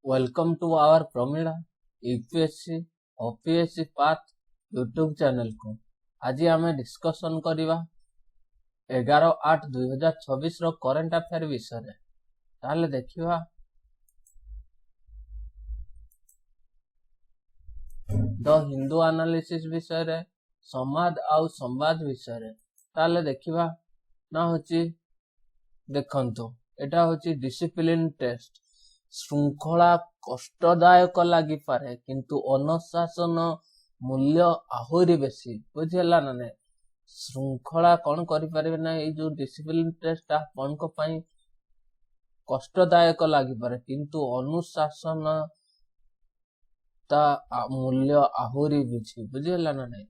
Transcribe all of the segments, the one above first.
Welcome to our Pramila UPSC OPSC Path YouTube channel को आज आम डिस्कसन करवा 11/8/2026 रो करंट अफेयर विषय रे ताले देखिवा द हिंदू एनालिसिस विषय रे समाज आउ संवाद विषय रे ताले देखिवा ना होची देखंतु एटा होची डिसिप्लिन टेस्ट श्रृंखला कष्टदायक लगी पारे किंतु अनुशासन मूल्य आहुरी बेसी बुझेला ना ने श्रृंखला कौन करि परिबे ना ए जो डिसिप्लिन टेस्ट आपन को पई कष्टदायक लगी पारे किंतु अनुशासन ता मूल्य आहुरी बेसी बुझेला ना ने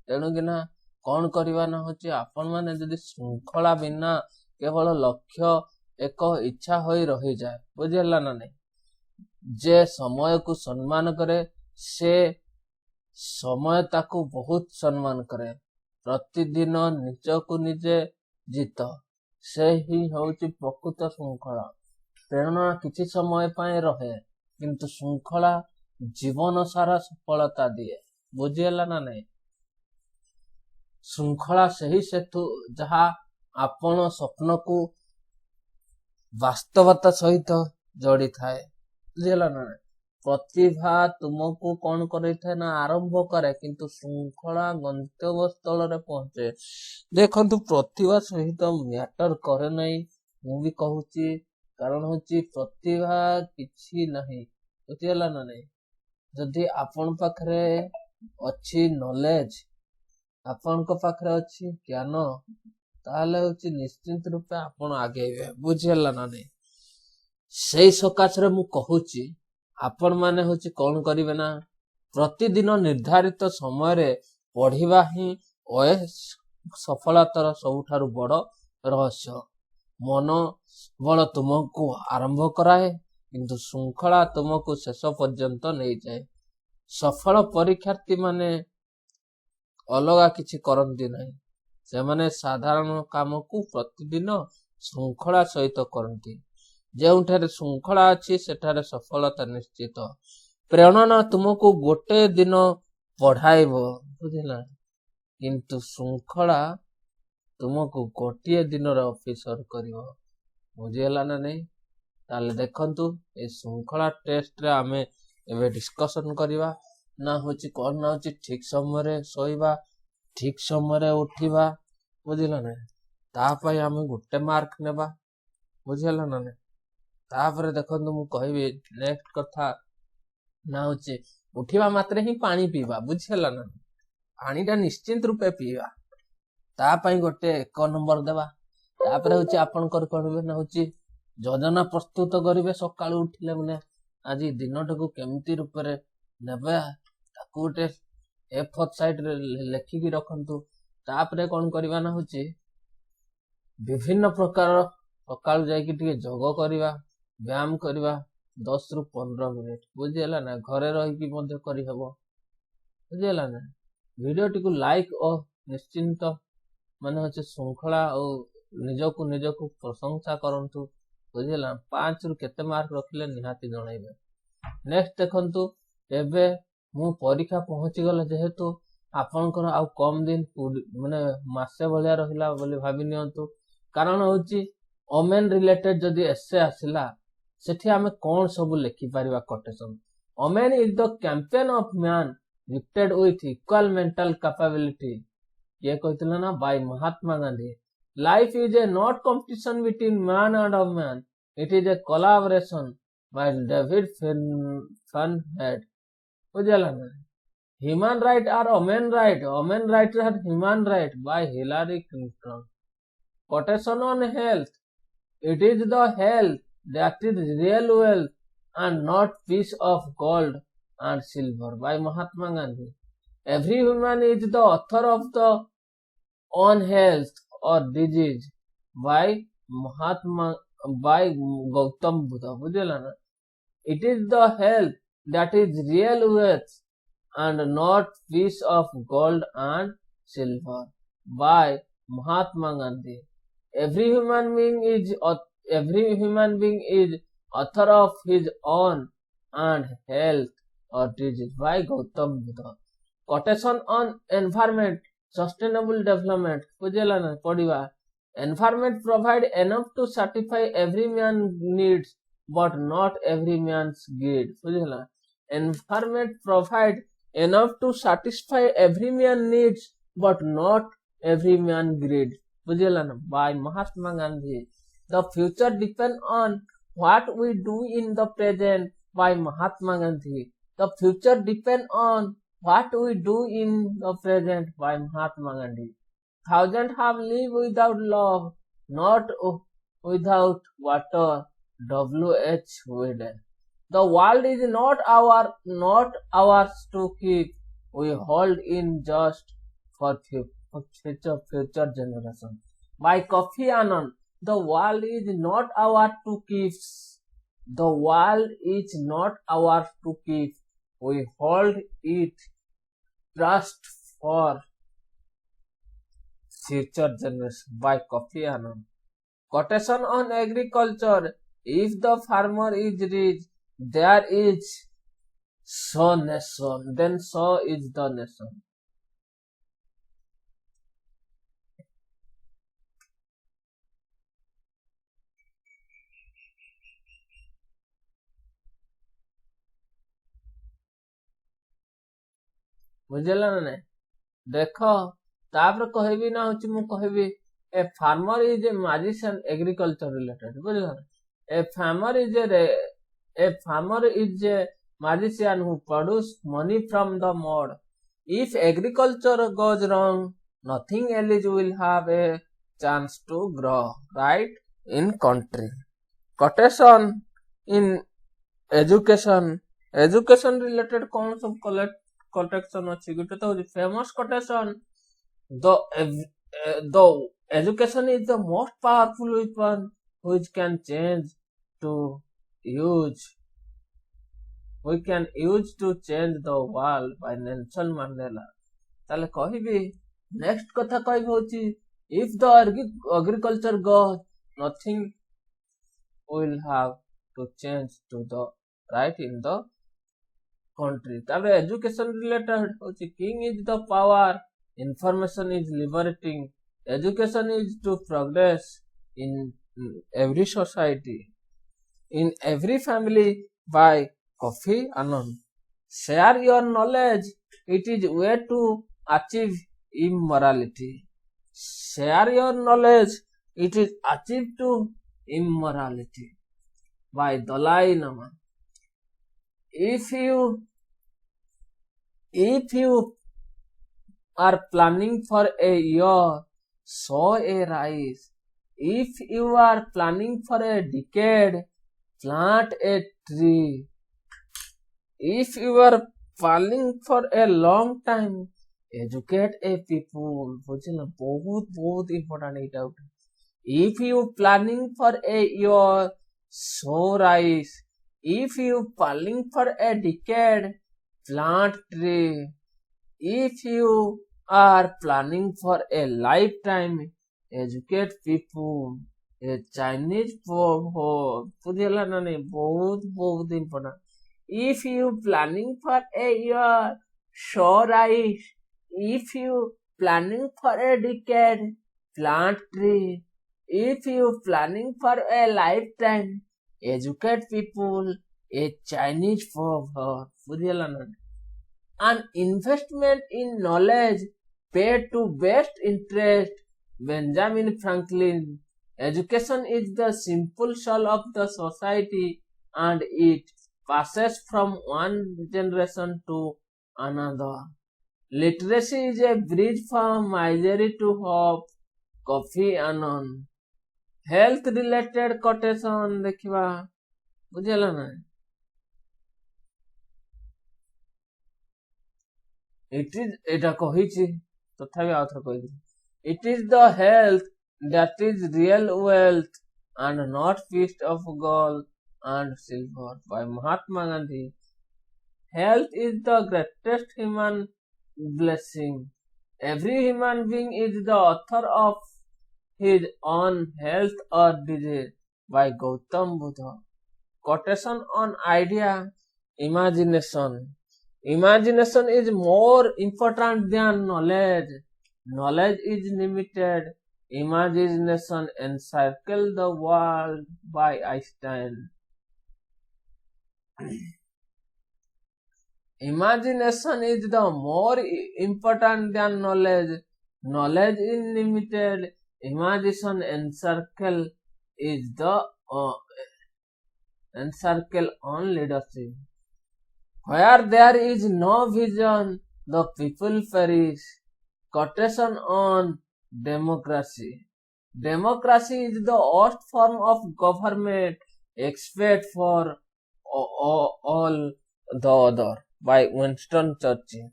तेणु कि ना कौन करबा ना होची आपन माने जदी श्रृंखला बिना केवल लक्ष्य एक इच्छा होई रही जाए बुझेला ना नहीं जे समय को सम्मान करे से समय ताकू बहुत सम्मान करे प्रतिदिन निज को निजे जीत से ही होची प्रकृत श्रृंखला प्रेरणा किछि समय पाए रहे किंतु श्रृंखला जीवन सारा सफलता दिए बुझेला ना नहीं श्रृंखला सही सेतु जहा आपण स्वप्न को वास्तवता सहित जोड़ी थाए बुझेला ना प्रतिभा तुमको कौन करे थाए ना आरंभ करे किंतु श्रृंखला गंतव्य स्थल रे पहुंचे देखंतु प्रतिभा सहित मैटर करे नहीं मु भी कहूची कारण होची प्रतिभा किछि नहीं बुझेला ना नहीं जदी आपण पाखरे अछि नॉलेज आपण को पाखरे अछि ज्ञान ताले होची निश्चित रूपे आपण आगेबे बुझेला ना नहीं सेई सकाश रे मु कहूची आपण माने होची कोन करिवे ना प्रतिदिन निर्धारित समय रे पढ़िबा ही ओए सफलतार सबुठारु बड़ रहस्य मन बल तुमको आरंभ कराए किंतु श्रृंखला तुमको शेष पर्यंत नहीं जाए सफल परीक्षार्थी माने अलगा किछि करंती नहीं से माने साधारण काम को प्रतिदिन श्रृंखला सहित करती जेउठारे श्रृंखला अछि सेठारे सफलता निश्चित प्रेरणा तुमको गोटे दिन पढ़ाइबो बुझिला किंतु श्रृंखला तुमको गोटे दिन रे ऑफिसर करिवो बुझिला ना नहीं ताले देखंतु ए श्रृंखला टेस्ट रे आमे एबे डिस्कशन करिवा ना होची कोन ना होची ठीक समय रे सोइबा ठीक समय रे उठिबा बुझिला ना तापय आमे गोटे मार्क नेबा बुझिला ना तापरे देखंतु मु कहबी नेक्स्ट कथा ना होचे उठिबा मात्रे ही पानी पीबा बुझिला ना पानीटा निश्चित रूपे पीबा तापय गोटे 1 नंबर देबा तापरे होचे आपन करबे ना होची योजना प्रस्तुत करिवे सकाळ उठिले माने आज दिनटको केमती रूप रे नेबा ताकू गोटे ए4 साइड रे लेखि की रखंतु तापरे कोन करबा ना होची विभिन्न प्रकार सकाळ जाय कि टिके जोग करबा व्यायाम करबा 10 रु 15 मिनिट बुझिला ना घरे रही कि मध्ये करि हबो बुझिला ना वीडियो टिकु लाइक और निश्चिंत माने होचे श्रृंखला और निजको प्रशंसा करंतु बुझिला 5 रु केते मार्क रखले निहाती जणाइबे नेक्स्ट देखंतु एबे मु परीक्षा पहुंची गले जेहेतु आपनकर आ कम दिन माने मासे भलिया रहिला बोली भाबी नियंतु कारण होची ओमेन रिलेटेड जदी एसे आसिला सेठी हमें कोन सब लिखि परिबा quotation woman is the companion of man gifted with equal mental capability ये कहतिला ना by Mahatma Gandhi life is a not competition between man and of man it is a collaboration by David फनहेड बुझला ना human right are women right are human right by Hillary Clinton quotation on health it is the health that is real wealth and not piece of gold and silver by Mahatma Gandhi every human is the author of the own health or disease by Gautam Buddha बुझला ना it is the health that is real wealth and not piece of gold and silver by Mahatma Gandhi every human being is author of his own and health or disease by Gautam Buddha. Quotation on environment, sustainable development. बुझेला ना पढ़िबा. Environment provide enough to satisfy every man's needs, but not every man's greed. बुझेला. Environment provide enough to satisfy every man's needs, but not every man's greed. बुझेला ना. By Mahatma Gandhi. The future depends on what we do in the present. By Mahatma Gandhi. The future depends on what we do in the present. By Mahatma Gandhi. Thousands have lived without love, not without water. W.H. Whedon. The world is not ours to keep. We hold in just for future generations. By Kofi Annan. The world is not ours to keep. The world is not ours to keep. We hold it trust for future generations. By Kofi Annan. Quotation on agriculture. If the farmer is rich, there is so nation. Then so is the nation. बुझेला ना नहीं. देखो तापर कहबी ना होची मु कहबी a farmer is a magician agriculture related. बुझेला ना. A farmer is a magician who produce money from the mud. If agriculture goes wrong, nothing else will have a chance to grow. Right? In country. Quotation in education. Education related कौन सब quotation अच्छी गुटे तो famous quotation. The education is the most powerful weapon which can change to use. We can use to change the world. By Nelson Mandela. ताले कहबी next कथा कहबी होची if the agriculture goes, nothing will have to change to the right in the country. तापर education related होची king is the power, information is liberating, education is to progress in every society, in every family. By Kofi Annan. Share your knowledge. It is way to achieve immorality. Share your knowledge. It is achieved to immorality. By Dalai Lama. If you are planning for a year, sow a rice. If you are planning for a decade, plant a tree. If you are planning for a long time, educate a people. बुझला बहुत important है doubt. If you planning for a year, sow rice. If you planning for a decade, plant tree. If you are planning for a lifetime, educate people. A Chinese proverb. बुझला ना नहीं बहुत important. If you planning for a year, sow rice. If you planning for a decade, plant tree. If you planning for a lifetime, educate people. A Chinese proverb. बुझला ना. An investment in knowledge paid to best interest. Benjamin Franklin. Education is the simple soul of the society, and it passes from one generation to another. Literacy is a bridge from misery to hope. Kofi Annan. Health related quotation देखिबा बुझेला ना. It is एटा कहिछि तथापि आउथर कहि. It is the health that is real wealth, and not piece of gold and silver. By Mahatma Gandhi. Health is the greatest human blessing. Every human being is the author of his own health or disease. By Gautam Buddha. Quotation on idea. Imagination. Imagination is more important than knowledge. Knowledge is limited. Imagination encircle the world by Einstein. Imagination is the more important than knowledge. Knowledge is limited. Imagination encircle is the encircle on leadership. Where there is no vision, the people perish. Quotation on democracy. Democracy is the worst form of government except for all the other by Winston Churchill.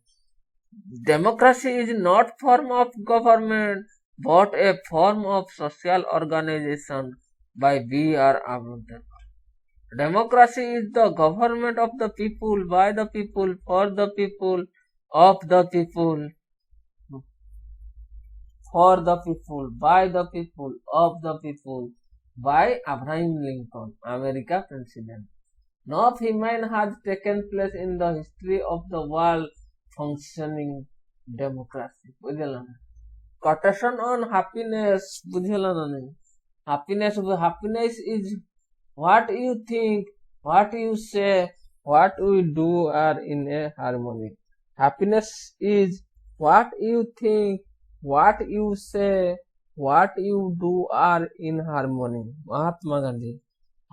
Democracy is not form of government but a form of social organization by B.R. Ambedkar. Democracy is the government of the people, by the people, for the people, of the people, for the people, by the people, of the people, by Abraham Lincoln, America President. No famine has taken place in the history of the world functioning democracy. बुझेला ना? Quotation on happiness. बुझेला ना नहीं? Happiness is what you think, what you say, what we do are in a harmony. Happiness is what you think, what you say, what you do are in harmony. Mahatma Gandhi.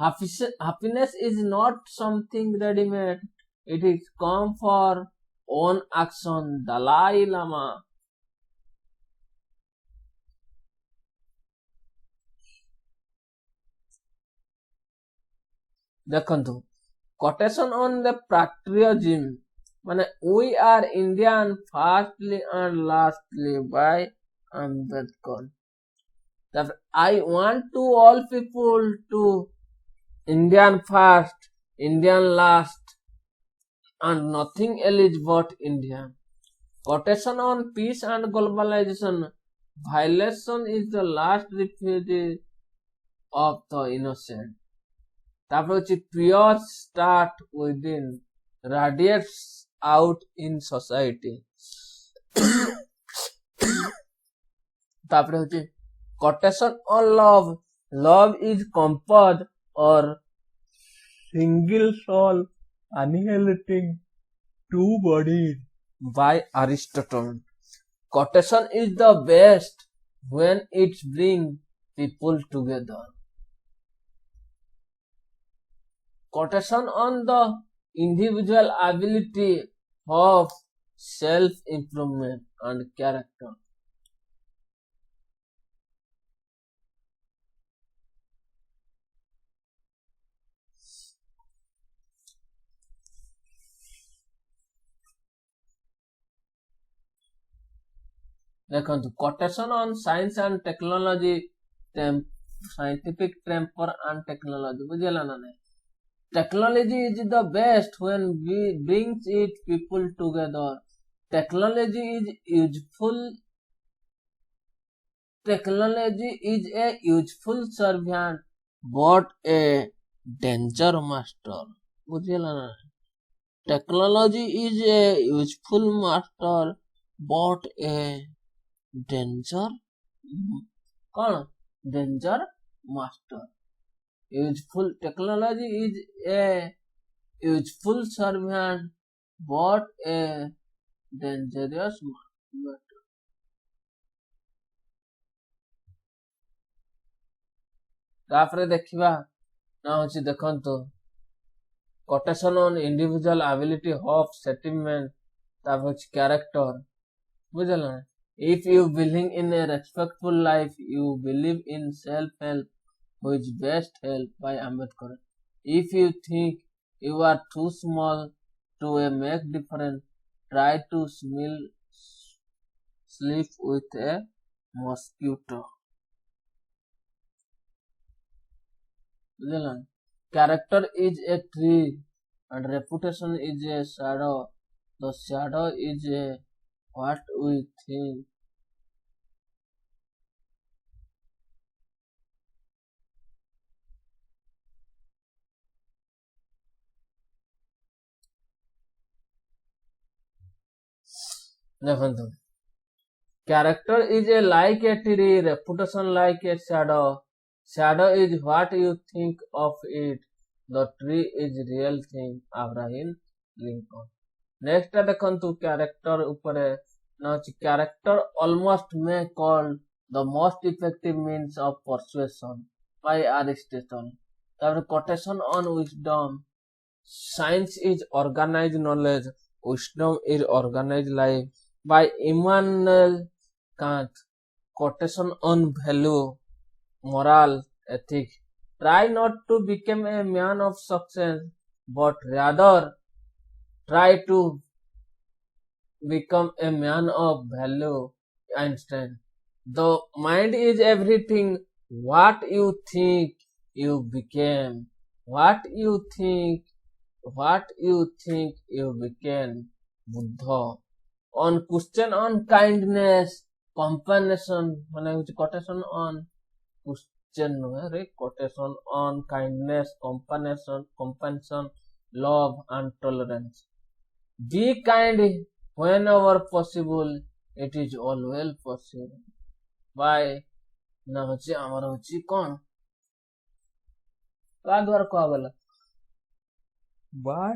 Happiness is not something ready-made. It is come for own action. Dalai Lama. ଦେଖନ୍ତୁ quotation on the patriotism ମାନେ we are Indian firstly and lastly by Ambedkar. I want to all people to Indian first, Indian last, and nothing else but India. Quotation on peace and globalization. Violation is the last refuge of the innocent. তারপরে হচ্ছে pure start within, radiates out in society. তারপরে হচ্ছে quotation on love. Love is composed or single soul annihilating two bodies by Aristotle. Quotation is the best when it brings people together. Quotation on the individual ability of self-improvement and character. ଦେଖନ୍ତୁ quotation on science and technology, scientific temper and technology. ବୁଝିଲା ନା ନାହିଁ? Technology is the best when we brings it people together. Technology is useful. Technology is a useful servant but a danger master. ବୁଝିଲା ନା? Technology is a useful master but a danger कौन danger master. Useful technology is a useful servant but a dangerous master. ତାପରେ ଦେଖିବା ନା ହଉଛି ଦେଖନ୍ତୁ quotation on individual ability of settlement, ତାପରେ ହଉଛି character. ବୁଝିଲ ନା? If you believe in a respectful life, you believe in self-help, which best help by Ambedkar. If you think you are too small to make difference, try to sleep with a mosquito. Character is a tree and reputation is a shadow. The shadow is a what we think. ଦେଖନ୍ତୁ character is a like a tree, reputation like a shadow. Shadow is what you think of it. The tree is real thing. Abraham Lincoln. Next ଦେଖନ୍ତୁ character ଉପରେ ନା ଅଛି character almost may called the most effective means of persuasion by Aristotle. ତାପରେ quotation on wisdom. Science is organized knowledge. Wisdom is organized life. By Immanuel Kant. Quotation on value, moral, ethics. Try not to become a man of success, but rather try to become a man of value. Einstein. The mind is everything. What you think, you became. What you think, you became. Buddha. On question on kindness, compassion, ମାନେ ହଉଛି quotation on question ନୁହେଁ ରେ quotation on kindness, compassion, love and tolerance. Be kind whenever possible. It is always possible. By ନା ହଉଛି ଆମର ହଉଛି କଣ କା ଦ୍ୱାରା କୁହାଗଲା by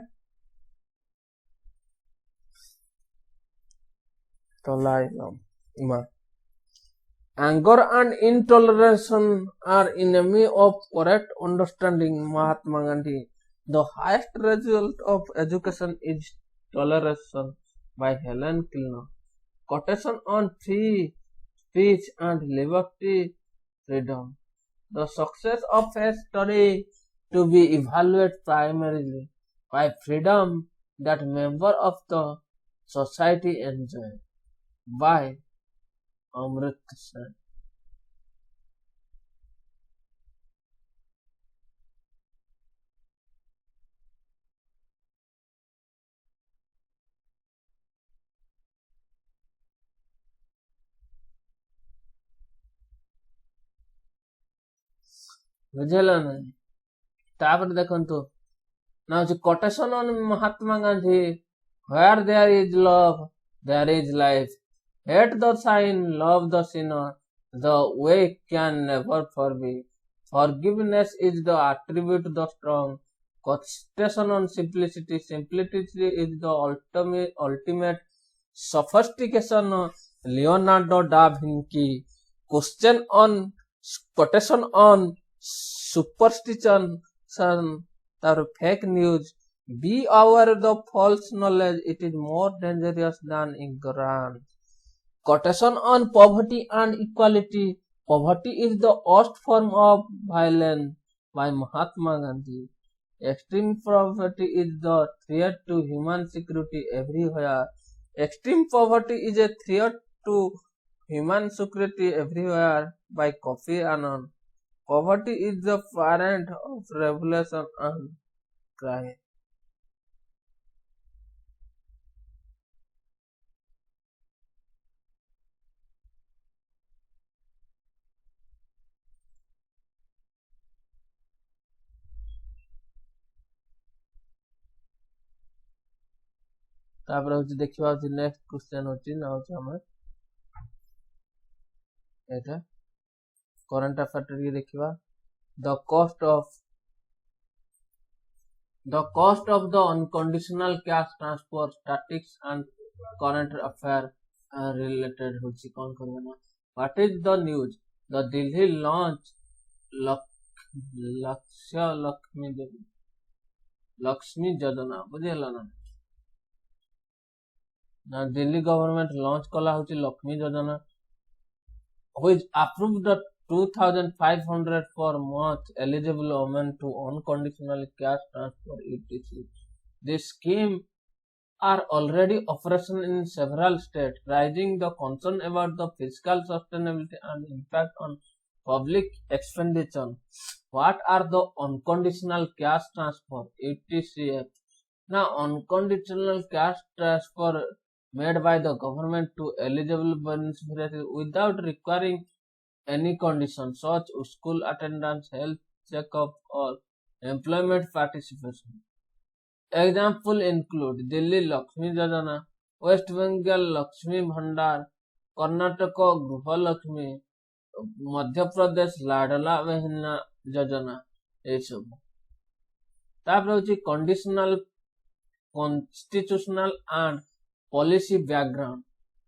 Anger and intolerance are enemy of correct understanding. Mahatma Gandhi. The highest result of education is toleration. By Helen Keller. Quotation on free speech and liberty, freedom. The success of a study to be evaluated primarily by freedom that member of the society enjoy. By Amrit Sen. ବୁଝିଲା ନା ତାପରେ ଦେଖନ୍ତୁ ନା ହଉଛି quotation on Mahatma Gandhi. Where there is love, there is life. Hate the sin, love the sinner. The weak can never forgive. Forgiveness is the attribute of the strong. Quotation on simplicity. Simplicity is the ultimate sophistication. Leonardo da Vinci. Quotation on superstition, fake news. Be aware of the false knowledge. It is more dangerous than ignorance. Quotation on poverty and equality. Poverty is the worst form of violence. By Mahatma Gandhi. Extreme poverty is the threat to human security everywhere. Extreme poverty is a threat to human security everywhere. By Kofi Annan. Poverty is the parent of revolution and crime. ତାପରେ ହଉଛି ଦେଖିବା ହଉଛି next question ହଉଛି ନା ହଉଛି ଆମର ଏଇଟା current affair ଟିକେ ଦେଖିବା. The cost of the unconditional cash transfer, statistics and current affair related ହଉଛି କଣ କରିବା ନା. What is the news? The Delhi launch Lakshmi Jodana. ବୁଝିହେଲା ନା. Now Delhi government launch kala hochi Lakshmi Jodana, which approved the 2,500 for month eligible women to unconditional cash transfer etc. This scheme are already operational in several states, raising the concern about the fiscal sustainability and impact on public expenditure. What are the unconditional cash transfer (UTCF)? Now, unconditional cash transfer made by the government to eligible beneficiaries without requiring any condition such as school attendance, health checkup or employment participation. Example include Delhi Lakshmi Jodana, West Bengal Lakshmi Bhandar, Karnataka गृहलक्ष्मी, मध्य प्रदेश लाडला बहना योजना ये सब। तापर होची conditional constitutional and policy background.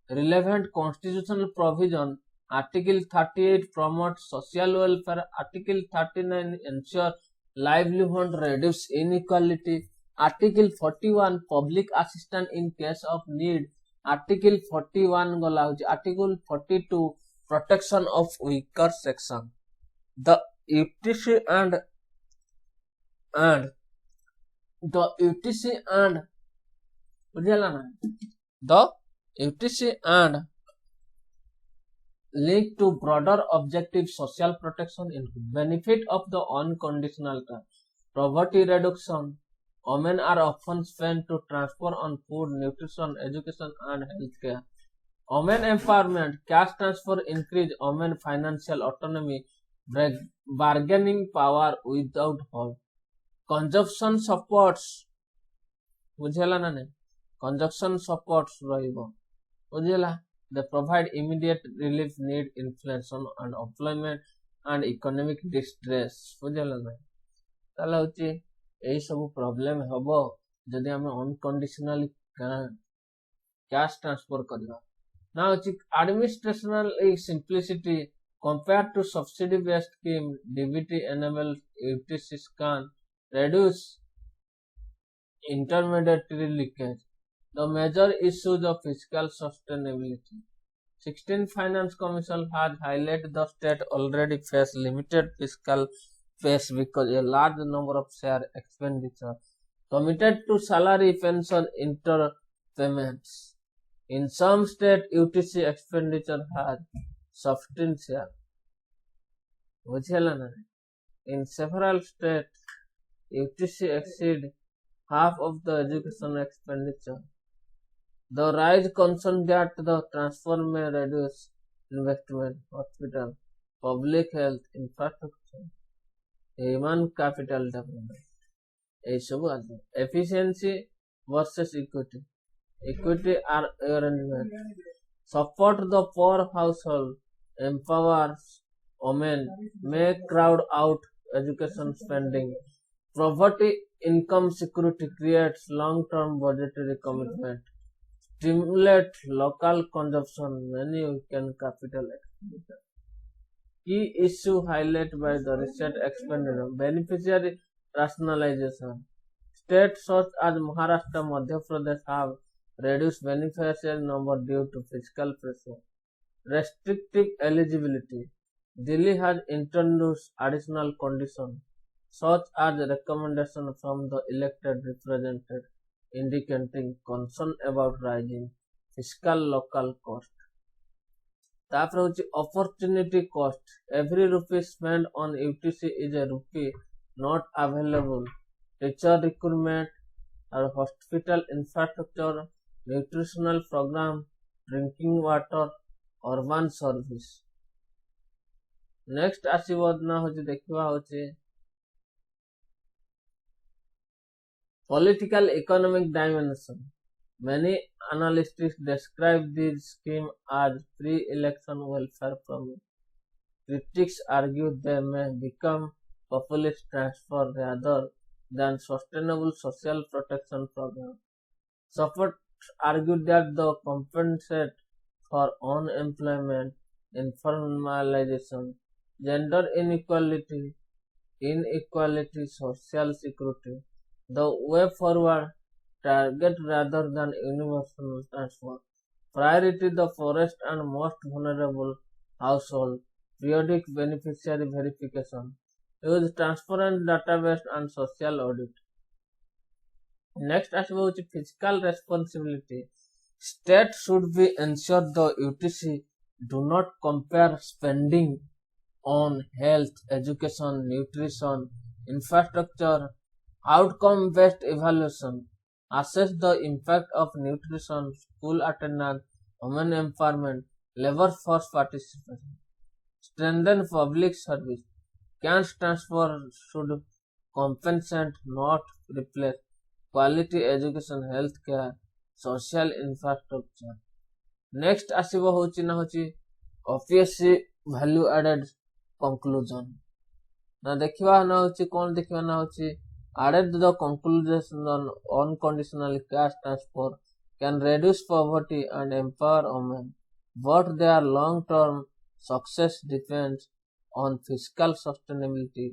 Relevant constitutional provision. Article 38 promotes social welfare. Article 39 ensure livelihood, reduce inequality. Article 41 public assistance in case of need. Article 41 गला होची Article 42 protection of weaker section. The UTC the UTC and the UTC and linked to broader objective social protection include benefit of the unconditional term, poverty reduction. Women are often spent to transfer on food, nutrition, education and healthcare. Women empowerment, cash transfer increase women financial autonomy, bargaining power without harm. Consumption supports बुझेला ना नहीं consumption supports रहिबो बुझेला they provide immediate relief need inflation and employment and economic distress बुझेला ना ताला होची एई सब प्रॉब्लम हबो जदि हमें अनकंडीशनली कैश ट्रांसफर करबा ना होची एडमिनिस्ट्रेशनल simplicity compared to subsidy based scheme DBT enable UTC scan reduce intermediary leakage. The major issues of fiscal sustainability. 16th Finance Commission has highlighted the state already face limited fiscal space because a large number of share expenditure committed to salary pension interpayments. In some states, UTC expenditure has substantial. In several states, UTC exceed half of the education expenditure. The rise concern that the transfer may reduce investment, hospital, public health, infrastructure, human capital development. Efficiency versus equity. Equity are arrangement. Support the poor household, empowers women, may crowd out education spending. Poverty income security creates long-term budgetary commitment. Stimulate local consumption, many weaken capital expenditure. Key issue highlighted by the recent expenditure, beneficiary rationalization. States such as Maharashtra, Madhya Pradesh have reduced beneficiary number due to fiscal pressure. Restrictive eligibility. Delhi has introduced additional conditions such as recommendation from the elected representative indicating concern about rising fiscal local cost. तापर होची opportunity cost. Every rupee spent on UTC is a rupee not available. Teacher recruitment or hospital infrastructure, nutritional program, drinking water, urban service. Next आसीबो ना होची देखिबा होची political economic dimension. Many analysts describe this scheme as pre-election welfare program. Critics argue they may become populist transfer rather than sustainable social protection program. Supporters argue that the compensate for unemployment, informalization, gender inequality, social security. The way forward target rather than universal transfer. Priority the poorest and most vulnerable household. Periodic beneficiary verification. Use transparent database and social audit. Next aspect is fiscal responsibility. State should be ensure the UTC do not compare spending on health, education, nutrition, infrastructure, outcome-based evaluation, assess the impact of nutrition, school attendance, women empowerment, labor force participation, strengthen public service. Cash transfer should compensate, not replace quality education, healthcare, social infrastructure. Next ଆସିବ ହଉଛି ନା ହଉଛି OPSC value added conclusion. ନା ଦେଖିବା ନା ହଉଛି କଣ ଦେଖିବା ନା ହଉଛି added the conclusion on unconditional cash transfer can reduce poverty and empower women, but their long-term success depends on fiscal sustainability.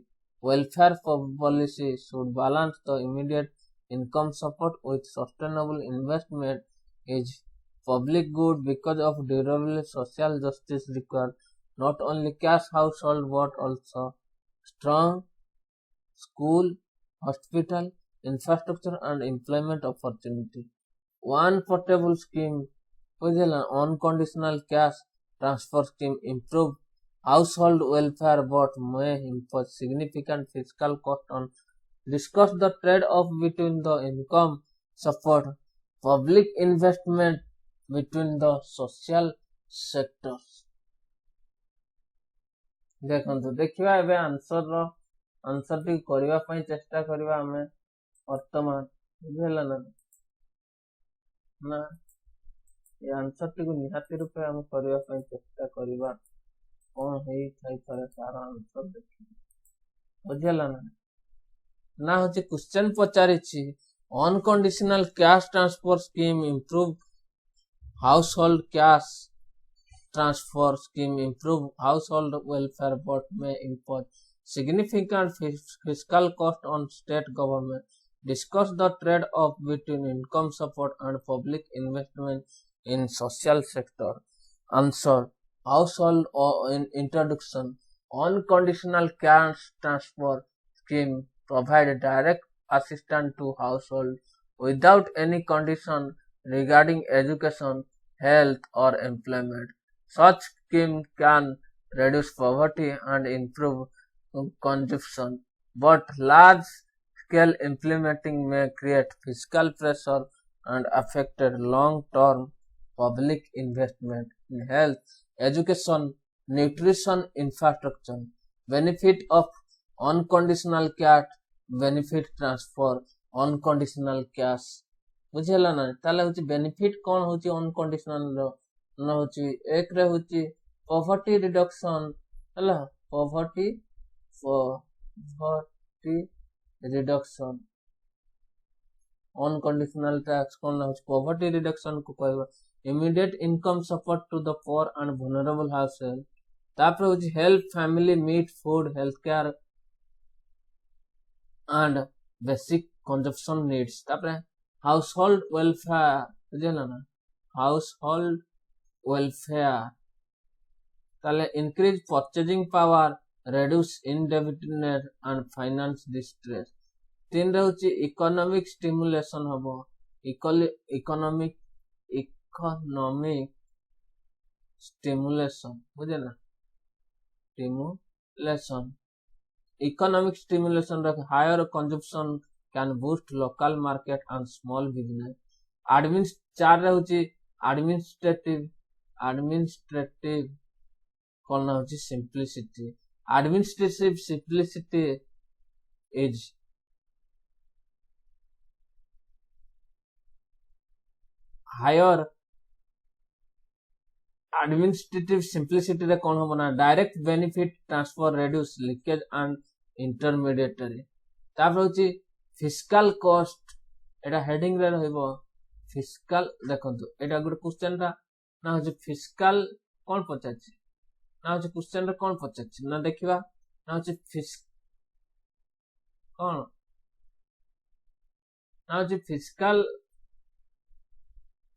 Welfare policy should balance the immediate income support with sustainable investment is public good because of durable social justice require not only cash household but also strong school, hospital, infrastructure and employment opportunity. One portable scheme with an unconditional cash transfer scheme improve household welfare but may impose significant fiscal cost on. Discuss the trade-off between the income support, public investment between the social sectors. ଦେଖନ୍ତୁ ଦେଖିବା ଏବେ answer T करबा पई चेष्टा करबा हमें वर्तमान बुझला ना ये आंसर टी को निहाती रूपे हम करबा पई चेष्टा करबा कोन हेई थाई पारे तार आंसर देखि बुझला ना होची क्वेश्चन पचारिछि unconditional cash transfer scheme improve household cash transfer scheme improve household welfare but may impose significant fiscal cost on state government. Discuss the trade-off between income support and public investment in social sector. Answer: household introduction. Unconditional cash transfer scheme provide direct assistance to household without any condition regarding education, health or employment. Such scheme can reduce poverty and improve consumption, but large-scale implementing may create fiscal pressure and affect long-term public investment in health, education, nutrition, infrastructure. Benefit of unconditional cash, benefit transfer, unconditional cash. बुझेला ना ताले होची benefit कोन होची unconditional न होची एक रे होची पॉवर्टी रिडक्शन हला पॉवर्टी रिडक्शन अनकंडीशनल टैक्स कोन होची पॉवर्टी रिडक्शन को कहबा immediate income support to the poor and vulnerable household तापर होची help family meet food health care and basic consumption needs तापर household welfare बुझेला ना household welfare ताले increase purchasing power reduce indebtedness and finance distress तीन रहउची economic stimulation हबो economic stimulation बुझेला स्टिमुलेशन इकोनॉमिक स्टिमुलेशन रख higher consumption can boost local market and small business. चार रहउची administrative कोन होची simplicity. Administrative simplicity is higher. Administrative simplicity रे कोन हो बना direct benefit transfer reduce leakage and intermediary. तापर होची फिस्कल कॉस्ट एटा heading रे रहइबो फिस्कल देखंतु एटा गुड क्वेश्चन रा ना होची फिस्कल कोन पचाछि ना होची क्वेश्चन रे कोन पचाछि ना देखिबा ना होची कोन ना होची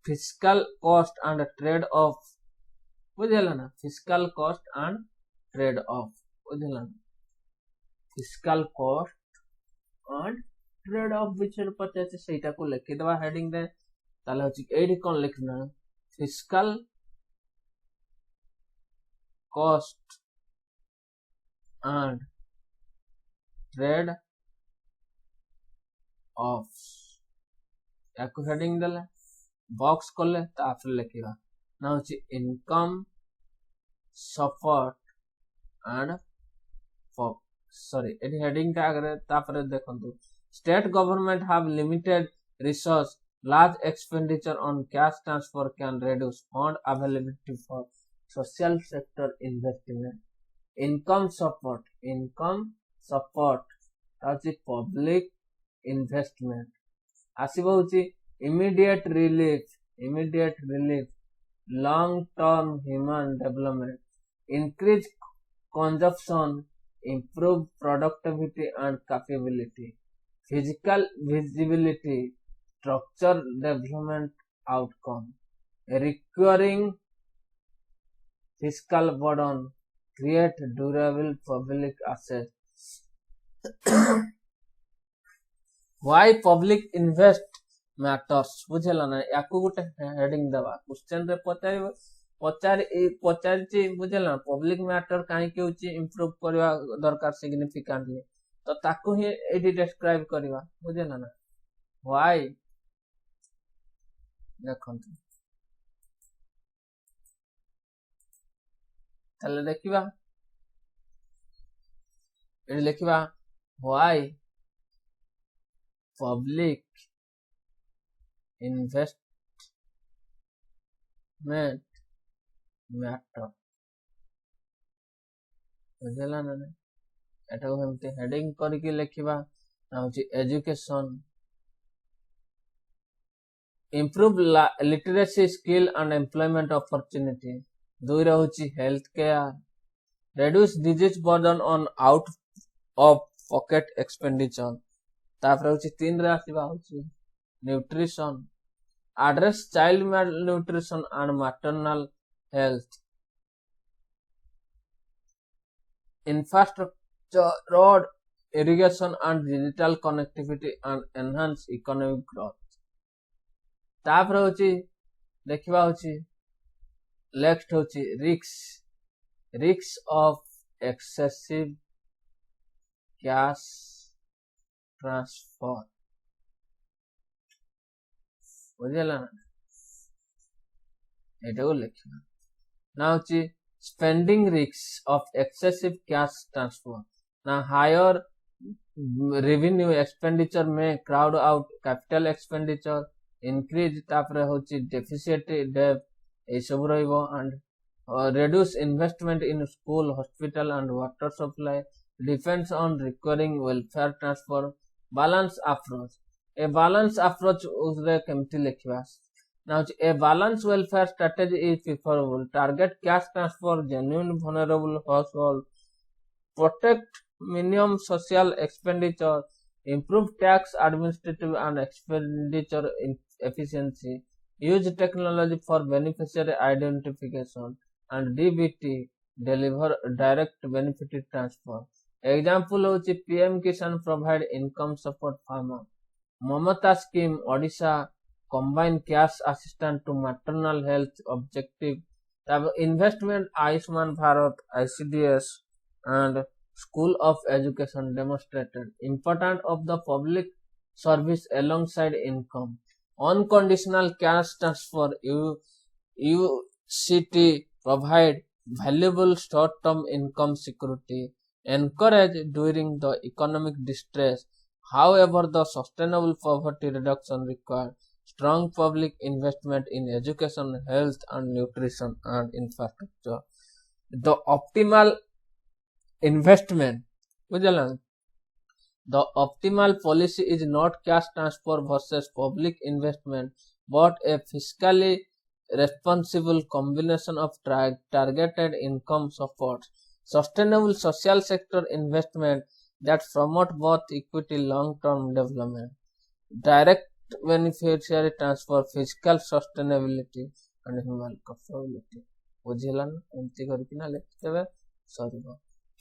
fiscal cost and trade of बुझला ना fiscal cost and trade of बुझला ना fiscal cost and trade of विचर पचाछि सेटा को लिखि दबा हेडिंग रे ताले होछि एडी कोन लिखना fiscal cost and trade off याको हेडिंग देले बॉक्स करले तापर लिखिबा ना होछि इनकम सपोर्ट एंड एडी हेडिंग टा अगर तापर देखंतु State government have limited resource Large expenditure on cash transfer can reduce fund availability for social sector investment. Income support ଅଛି public investment ଆସିବ ହଉଛି immediate relief long term human development, increase consumption, improve productivity and capability, physical visibility, structure development outcome, recurring fiscal burden, create durable public assets. Why public invest matters बुझेला ना याकू गोटे heading दबा question रे पचारि बुझेला public matter काहे के होची improve करवा दरकार सिग्निफिकेंटली तो ताकू ही एडी डिस्क्राइब करवा बुझेला ना व्हाई देखंतु ताले देखिबा एडी लिखिबा व्हाई public investment matter बुझेला ना एटा को हमते हेडिंग करके लिखिबा ना होची education improve literacy skill and employment opportunity दुई होची health care reduce disease burden on out of pocket expenditure तापर होची 3 रे आसीबा होची nutrition address child malnutrition and maternal health, infrastructure, road, irrigation and digital connectivity and enhance economic growth. तापर होची देखिबा होची next होची risks of excessive cash transfer बुझेला ना एटा को लिखना ना होची spending risks of excessive cash transfer ना higher revenue expenditure may crowd out capital expenditure, increase तापर होची deficit debt ए सब रहइबो and reduce investment in school, hospital and water supply, depends on recurring welfare transfer, balance approach. A balanced approach usre kemti likhwa now a balanced welfare strategy is preferable, target cash transfer genuine vulnerable household, protect minimum social expenditure, improve tax administrative and expenditure efficiency, use technology for beneficiary identification and DBT deliver direct benefit transfer. Example hochi PM Kisan provide income support farmer, Mamata scheme Odisha combine cash assistance to maternal health objective, investment Ayushman Bharat ICDS and School of Education demonstrated importance of the public service alongside income, unconditional cash transfer UCT provide valuable short-term income security, encourage during the economic distress. However, the sustainable poverty reduction requires strong public investment in education, health and nutrition and infrastructure. The optimal investment, the optimal policy is not cash transfer versus public investment, but a fiscally responsible combination of targeted income support, sustainable social sector investment that promote both equity long-term development, direct beneficiary transfer, fiscal sustainability and human capability. बुझिला ना एमती करके ना लेखिबे सरीबो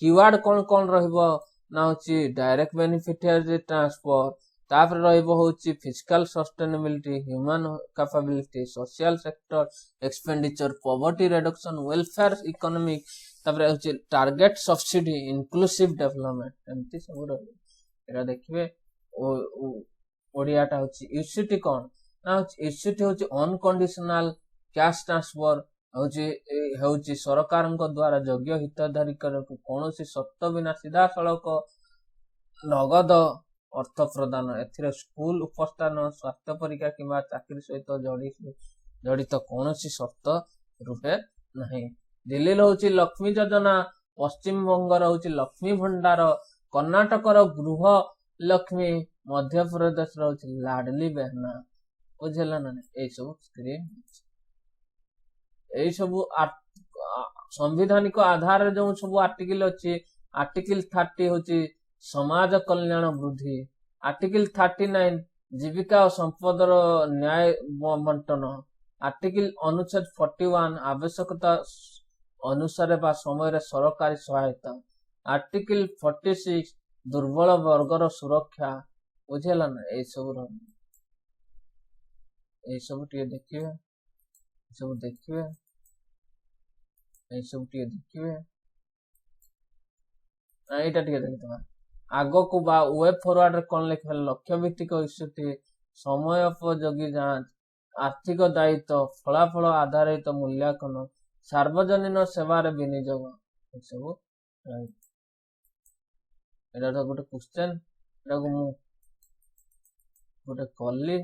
keyword कोन रहइबो ना होची direct beneficiary transfer तापर रहइबो होची physical sustainability, human capability, social sector expenditure, poverty reduction, welfare economic तापर होची टारगेट सब्सिडी, इंक्लूसिव डेवलपमेंट एमती सब रहइबो एरा देखिबे ओडियाटा होची यूसीटी कोन ना होची यूसीटी होची अनकंडीशनल कैश ट्रांसफर होची सरकारଙ୍କ द्वारा योग्य हितधारक को कौनसी शर्त बिना सीधा सड़क नगद अर्थ प्रदान एथिरे स्कूल उपस्थान स्वास्थ्य परीक्षा किंवा चाकरी सहित जड़ित कौन शर्त रूपे नहीं। दिल्ली हूँ लक्ष्मी योजना, पश्चिम बंग हूँ लक्ष्मी भंडार, कर्णाटक गृह लक्ष्मी, मध्य प्रदेश हूँ लाडली बहना। बुझेला ना यही सब स्क्रीन यही सब संविधानिक आधार जो सब आर्टिकल अच्छी आर्टिकल 30 हूँ समाज कल्याण वृद्धि, आर्टिकल 39 जीविका और संपद न्याय बंटन, आर्टिकल अनुच्छेद 41 आवश्यकता अनुसार बा समय सरकारी सहायता, आर्टिकल 46 दुर्बल वर्गर सुरक्षा। बुझेला ना यही सब देखिए सब देखिए सब देखिए एटा देखिए आग को बा वेब फॉरवर्ड कौन लिखे लक्ष्य भित्तिक इस्यूटी, समयोपयोगी जांच, आर्थिक दायित्व, फलाफल आधारित मूल्यांकन, सार्वजनिक सेवार विनियोग सब एटा तो गोटे क्वेश्चन गोटे कली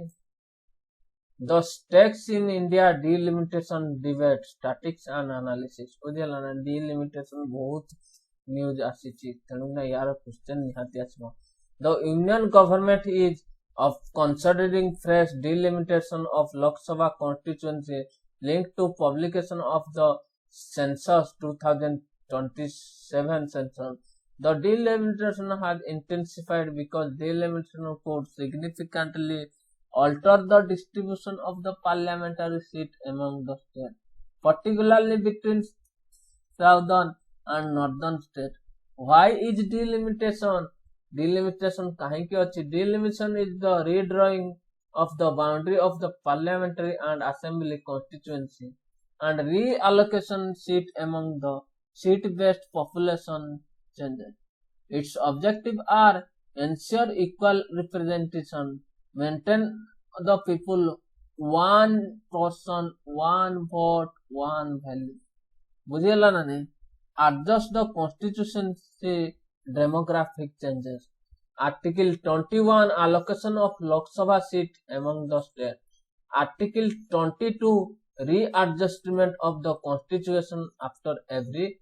the stakes in India delimitation debate statics and analysis. बुझेला ना डिलिमिटेशन बहुत न्यूज आसीची तेणु ना यार क्वेश्चन निहाती आसबो। The union government is of considering fresh delimitation of Lok Sabha constituency linked to publication of the census 2027 census. The delimitation has intensified because delimitation could significantly alter the distribution of the parliamentary seat among the states, particularly between southern and northern states. Why is delimitation? Delimitation kahinki achi? Delimitation is the redrawing of the boundary of the parliamentary and assembly constituency and reallocation seat among the seat-based population changes. Its objectives are ensure equal representation, maintain the people, one person, one vote, one value. बुझेला ना नहीं? Adjust the constitution से demographic changes. Article 21 allocation of Lok Sabha seat among the states. Article 22 readjustment of the constitution after every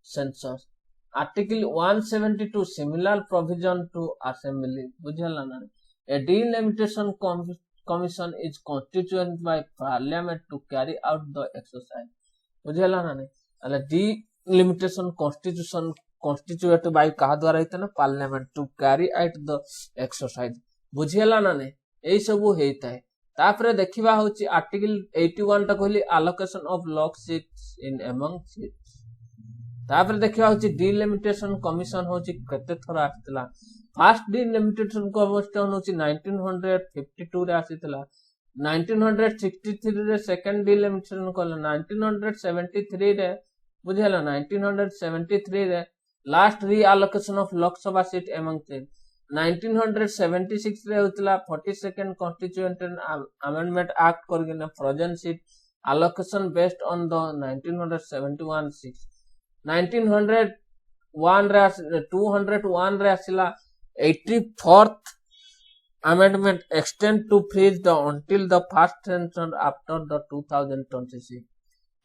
census. Article 172 similar provision to assembly. बुझेला ना? A delimitation commission is constituted by parliament to carry out the exercise. बुझेला ना नहीं? अले delimitation constitution constituted by कहा द्वारा होता ना parliament to carry out the exercise. बुझेला ना नहीं? यही सब होता है। तापरे देखिबा होची आर्टिकल 81 टा कहली allocation of Lok seats in among seats। तापरे देखिबा होची डिलिमिटेशन कमीशन होची केते थरा आथिला। फर्स्ट डिलिमिटेशन कमीशन होची 1952 रे आसीतला, 1963 रे सेकंड डिलिमिटेशन कला, 1973 रे बुझेला 1973 रे लास्ट रीअलोकेशन ऑफ लोक सभा सीट एमंग स्टेट, 1976 रे होतला 42nd कॉन्स्टिट्यूएंट अमेंडमेंट एक्ट करगिना frozen seat allocation based on the 1971 6, 1901 रे 201 रे आसिला 84th amendment extend to freeze the until the first census after the 2026।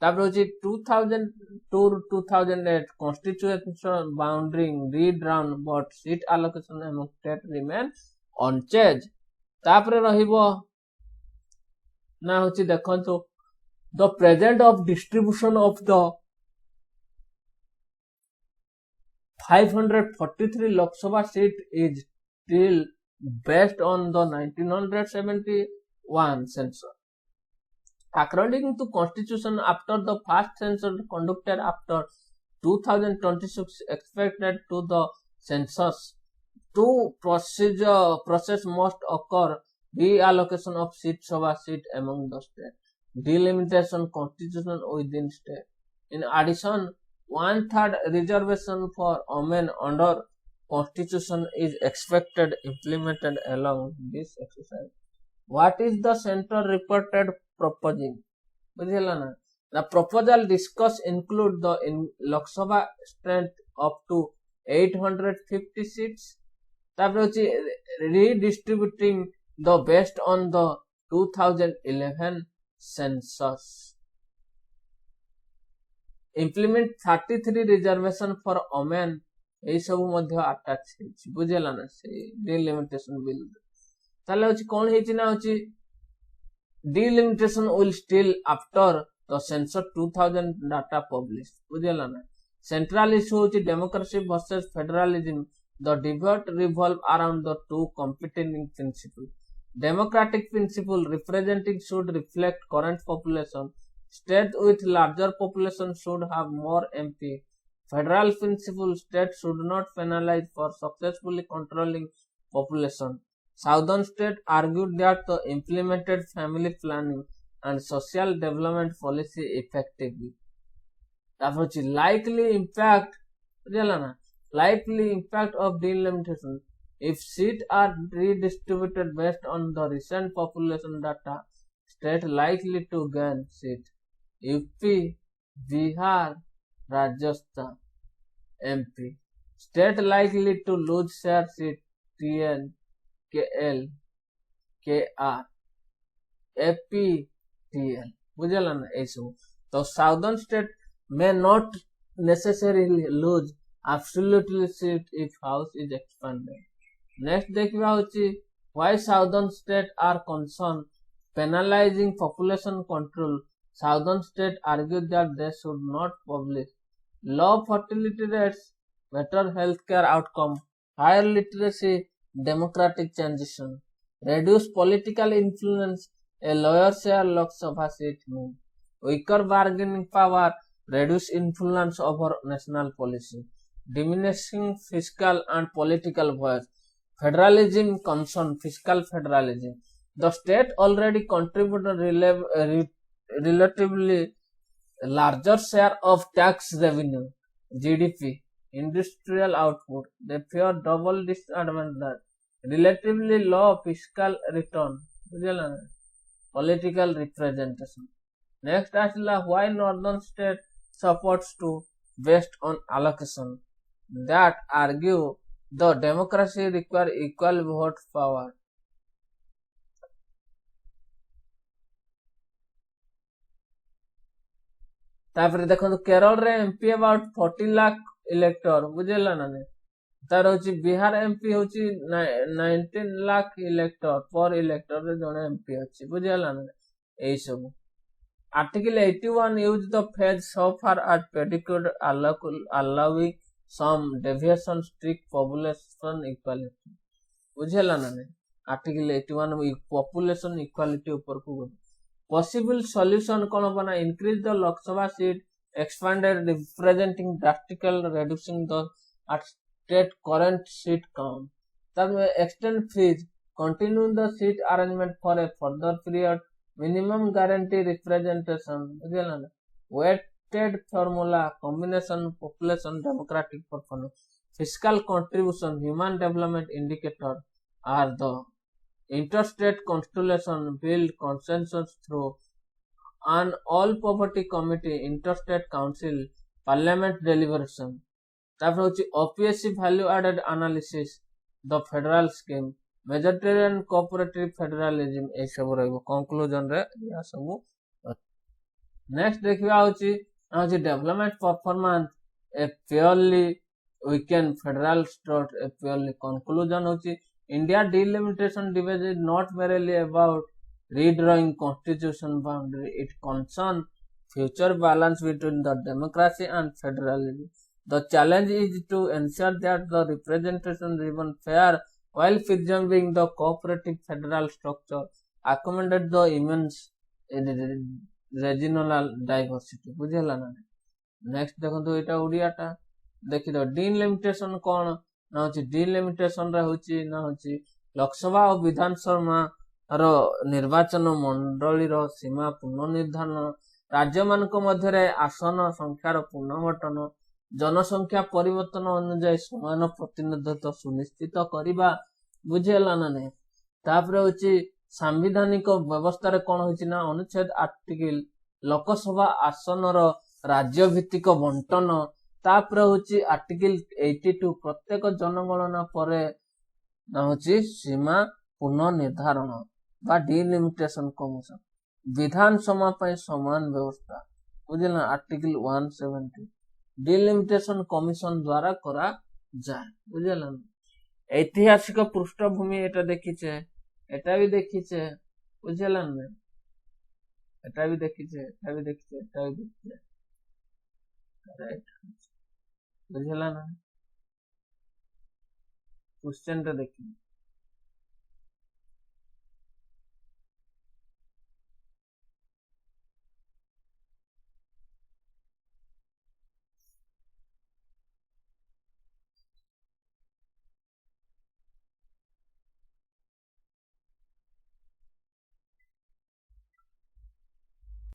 तापर होची 2002 2008 constitutional boundary redrawn but seat allocation among state remain unchanged। तापर रहिबो ना होची देखंतो the present of distribution of the 543 Lok Sabha seat is still based on the 1971 census। According to Constitution, after the first census conducted after 2026 expected to the census, two process must occur: reallocation of Sabha seat among the states, delimitation constitution within state. In addition, 1/3 reservation for women under Constitution is expected implemented along this exercise. What is the center reported proposing? बुझेला ना? The proposal discussed include the in Lok Sabha strength up to 850 seats. तापर होची redistributing the based on the 2011 census, implement 33 reservation for women, এই सब मध्य attach हेछि बुझेला ना से delimitation bill ताले होछि कोन हेछि ना होछि delimitation will still after the census 2000 data published बुझेला ना central issue होछि democracy versus federalism, the debate revolve around the two competing principles. Democratic principle representing should reflect current population, state with larger population should have more MP. Federal principle, state should not penalize for successfully controlling population. Southern state argued that the implemented family planning and social development policy effectively. Likely impact, likely impact of delimitation. If seats are redistributed based on the recent population data, state likely to gain seat. UP, Bihar, Rajasthan, MP. State likely to lose share seat TN, KL, KR, AP, TL. बुझला ना ऐसे तो southern state may not necessarily lose absolutely seat if house is expanded. Next देखिबा होची why southern states are concerned penalizing population control. Southern states argue that they should not publish low fertility rates, better healthcare outcome, higher literacy, democratic transition, reduce political influence, a lower share Lok Sabha seat mean, weaker bargaining power, reduce influence over national policy, diminishing fiscal and political voice. Federalism concern fiscal federalism. The state already contributed relatively larger share of tax revenue, GDP, industrial output. They fear double disadvantage, relatively low fiscal return, political representation. Next asla why northern state supports to based on allocation. That argue the democracy require equal vote power. तापर देखो केरल रे MP about 40 lakh इलेक्टर बुझेला ना ने तार होची Bihar MP होची 19 लाख इलेक्टर पर इलेक्टर रे जने एमपी होची बुझेला ना एई सब article 81 use the phase so far at पेडिक्यूड allowing some deviation strict population equality बुझेला ना ने आर्टिकल 81 population equality ऊपर को possible solution कौन बना increase the Lok Sabha seat, expanded representing drastical reducing the at state current seat count. तब extend fees, continue the seat arrangement for a further period, minimum guarantee representation, weighted formula, combination population democratic performance, fiscal contribution, human development indicator are the interstate constellation build consensus through an all poverty committee, interstate council, parliament deliberation. तापर होची UPSC value added analysis, the federal scheme, majoritarian cooperative federalism ए सब रहबो conclusion रे या सब. Next देखिबा होची development performance a purely weekend federal state a purely conclusion होची India delimitation debate is not merely about redrawing constitution boundary. It concerns future balance between the democracy and federalism. The challenge is to ensure that the representation remains fair while preserving the cooperative federal structure, accommodate the immense regional diversity. बुझेला ना? Next देखो तो इटा उड़िया टा देखी तो delimitation कौन ना होची delimitation रे होची ना होची लोकसभा और विधानसभा रो निर्वाचन मंडली रो सीमा पुनर्निर्धारण राज्य मानक मध्य रे आसन संख्यार पुनर्गठन जनसंख्या परिवर्तन अनुसार समान प्रतिनिधित्व सुनिश्चित करिबा बुझेला ना ने तापर होची संवैधानिक व्यवस्था रे कोन होची ना अनुच्छेद आर्टिकल लोकसभा आसन रो राज्य भित्तिक बंटन तापर होची आर्टिकल 82 प्रत्येक जनगणना परे ना होची सीमा पुनर्निर्धारण बा डिलिमिटेशन कमिशन विधानसभा पे समान व्यवस्था बुझिला आर्टिकल 170 डिलिमिटेशन कमिशन द्वारा करा जाए बुझिला ऐतिहासिक पृष्ठभूमि एटा देखिछे एटा भी देखिछे बुझिला ना एटा भी देखिछे एटा भी देखिछे एटा भी देखिछे राइट बुझिला ना क्वेश्चन टा देखिए